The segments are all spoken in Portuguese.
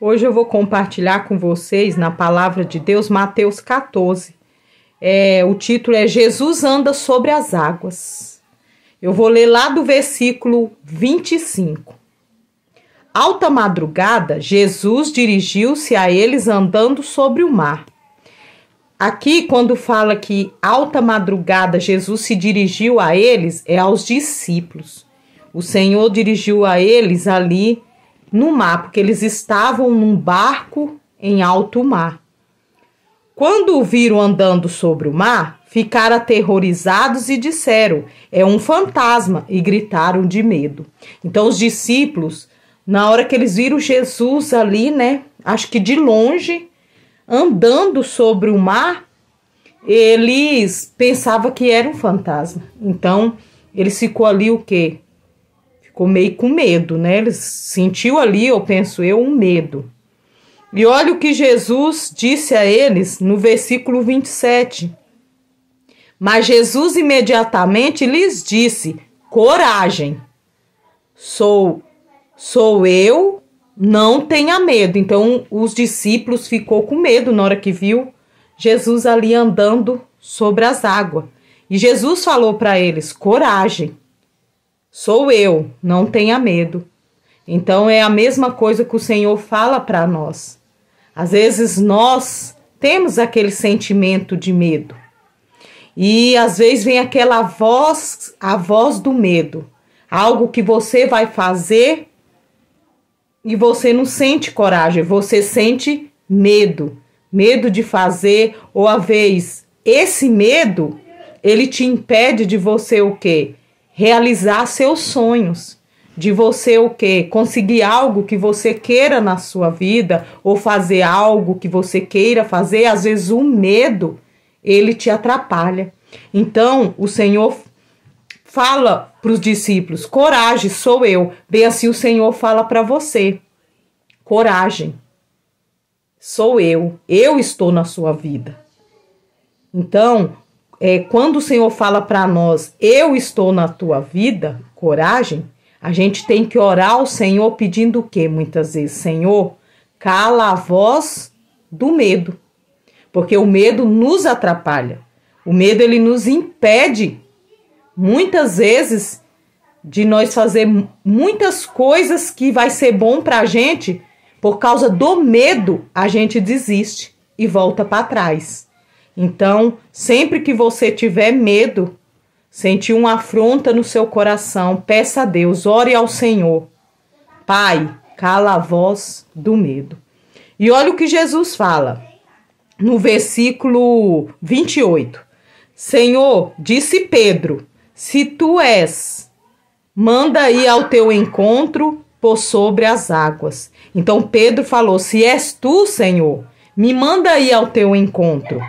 Hoje eu vou compartilhar com vocês na palavra de Deus Mateus 14. O título é Jesus anda sobre as águas. Eu vou ler lá do versículo 25. Alta madrugada, Jesus dirigiu-se a eles andando sobre o mar. Aqui, quando fala que alta madrugada Jesus se dirigiu a eles, é aos discípulos. O Senhor dirigiu a eles ali no mar, porque eles estavam num barco em alto mar. Quando o viram andando sobre o mar, ficaram aterrorizados e disseram: é um fantasma, e gritaram de medo. Então os discípulos, na hora que eles viram Jesus ali, acho que de longe, andando sobre o mar, eles pensavam que era um fantasma. Então eles ficou ali o quê? Ficou meio com medo, Eles sentiu ali, eu penso um medo. E olha o que Jesus disse a eles no versículo 27. Mas Jesus imediatamente lhes disse: coragem, sou eu, não tenha medo. Então os discípulos ficou com medo na hora que viu Jesus ali andando sobre as águas. E Jesus falou para eles: coragem, sou eu, não tenha medo. Então é a mesma coisa que o Senhor fala para nós. Às vezes nós temos aquele sentimento de medo. E às vezes vem aquela voz, a voz do medo. Algo que você vai fazer e você não sente coragem, você sente medo. Medo de fazer, ou às vezes esse medo, ele te impede de você o quê? Realizar seus sonhos, de você o quê? Conseguir algo que você queira na sua vida, ou fazer algo que você queira fazer. Às vezes o medo, ele te atrapalha. Então o Senhor fala para os discípulos: coragem, sou eu. Bem assim o Senhor fala para você: coragem, sou eu estou na sua vida. Então, quando o Senhor fala para nós: eu estou na tua vida, coragem, a gente tem que orar ao Senhor pedindo o quê? Muitas vezes: Senhor, cala a voz do medo, porque o medo nos atrapalha. O medo, ele nos impede, muitas vezes, de nós fazer muitas coisas que vai ser bom para a gente. Por causa do medo, a gente desiste e volta para trás. Então, sempre que você tiver medo, sentir uma afronta no seu coração, peça a Deus, ore ao Senhor: Pai, cala a voz do medo. E olha o que Jesus fala no versículo 28. Senhor, disse Pedro: se tu és, manda ir ao teu encontro por sobre as águas. Então Pedro falou: se és tu, Senhor, me manda ir ao teu encontro.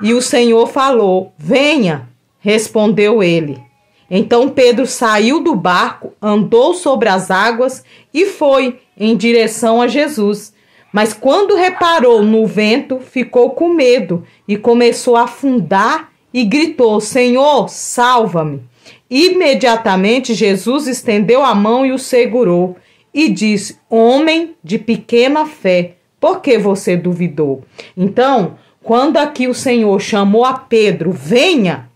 E o Senhor falou: venha, respondeu ele. Então Pedro saiu do barco, andou sobre as águas e foi em direção a Jesus. Mas quando reparou no vento, ficou com medo e começou a afundar e gritou: Senhor, salva-me. Imediatamente Jesus estendeu a mão e o segurou e disse: homem de pequena fé, por que você duvidou? Então, quando aqui o Senhor chamou a Pedro: venha,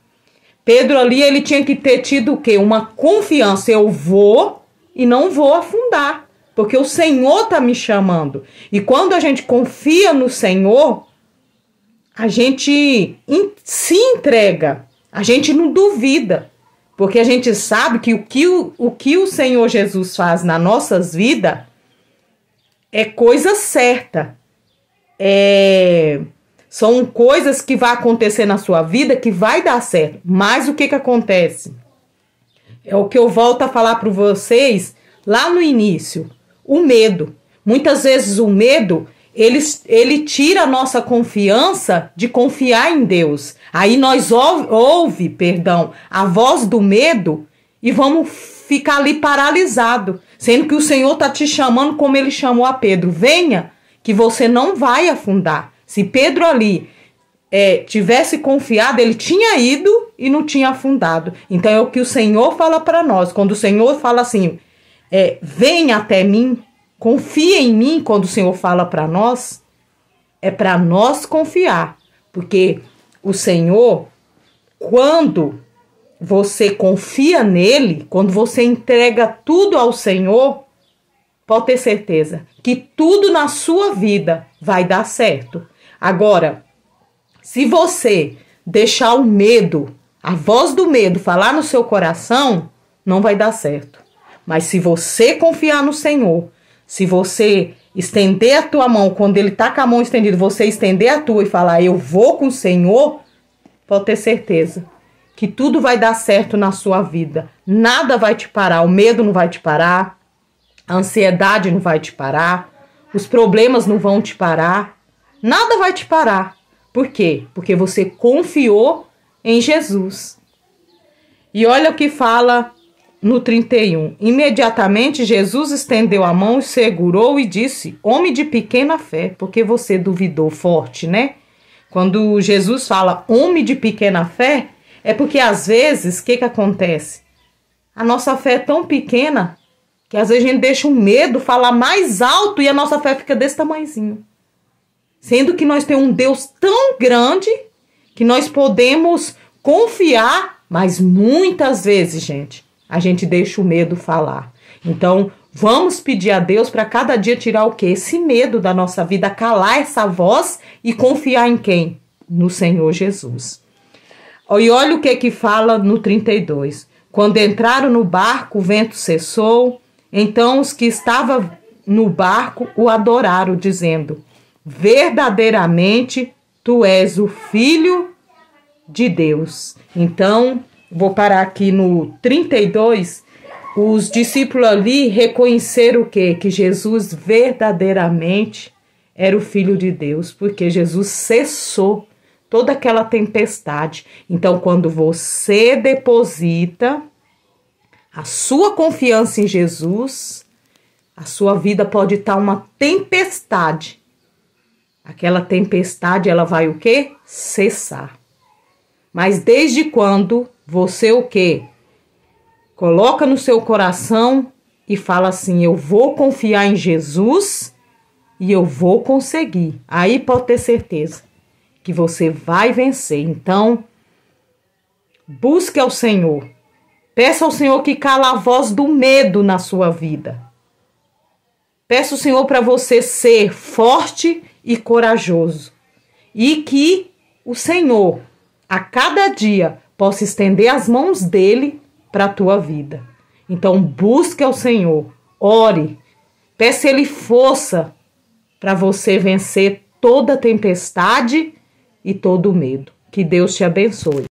Pedro ali, ele tinha que ter tido o quê? Uma confiança: eu vou e não vou afundar, porque o Senhor está me chamando. E quando a gente confia no Senhor, a gente se entrega, a gente não duvida, porque a gente sabe que o que o Senhor Jesus faz nas nossas vidas é coisa certa. São coisas que vão acontecer na sua vida que vai dar certo. Mas o que acontece? É o que eu volto a falar para vocês lá no início. O medo. Muitas vezes o medo, ele tira a nossa confiança de confiar em Deus. Aí nós ouve a voz do medo e vamos ficar ali paralisado, sendo que o Senhor está te chamando como ele chamou a Pedro: venha, que você não vai afundar. Se Pedro ali tivesse confiado, ele tinha ido e não tinha afundado. Então é o que o Senhor fala para nós. Quando o Senhor fala assim: venha até mim, confia em mim, quando o Senhor fala para nós, é para nós confiar. Porque o Senhor, quando você confia nele, quando você entrega tudo ao Senhor, pode ter certeza que tudo na sua vida vai dar certo. Agora, se você deixar o medo, a voz do medo falar no seu coração, não vai dar certo. Mas se você confiar no Senhor, se você estender a tua mão, quando ele está com a mão estendida, você estender a tua e falar, eu vou com o Senhor, pode ter certeza que tudo vai dar certo na sua vida. Nada vai te parar, o medo não vai te parar, a ansiedade não vai te parar, os problemas não vão te parar, nada vai te parar. Por quê? Porque você confiou em Jesus. E olha o que fala no 31. Imediatamente Jesus estendeu a mão, segurou e disse, homem de pequena fé, porque você duvidou forte, né? Quando Jesus fala homem de pequena fé, é porque às vezes, o que acontece? A nossa fé é tão pequena que às vezes a gente deixa o medo falar mais alto e a nossa fé fica desse tamanhozinho. Sendo que nós temos um Deus tão grande que nós podemos confiar, mas muitas vezes, gente, a gente deixa o medo falar. Então, vamos pedir a Deus para cada dia tirar o quê? Esse medo da nossa vida, calar essa voz e confiar em quem? No Senhor Jesus. E olha o que fala no 32. Quando entraram no barco, o vento cessou. Então os que estavam no barco o adoraram, dizendo, verdadeiramente tu és o Filho de Deus. Então, vou parar aqui no 32. Os discípulos ali reconheceram o quê? Que Jesus verdadeiramente era o Filho de Deus, porque Jesus cessou toda aquela tempestade. Então, quando você deposita a sua confiança em Jesus, a sua vida pode estar uma tempestade. Aquela tempestade, ela vai o quê? Cessar. Mas desde quando você o quê? Coloca no seu coração e fala assim, eu vou confiar em Jesus e eu vou conseguir. Aí pode ter certeza que você vai vencer. Então, busque ao Senhor. Peça ao Senhor que cala a voz do medo na sua vida. Peça ao Senhor para você ser forte e corajoso. E que o Senhor, a cada dia, possa estender as mãos dele para a tua vida. Então, busque ao Senhor. Ore. Peça ele força para você vencer toda tempestade e todo medo. Que Deus te abençoe.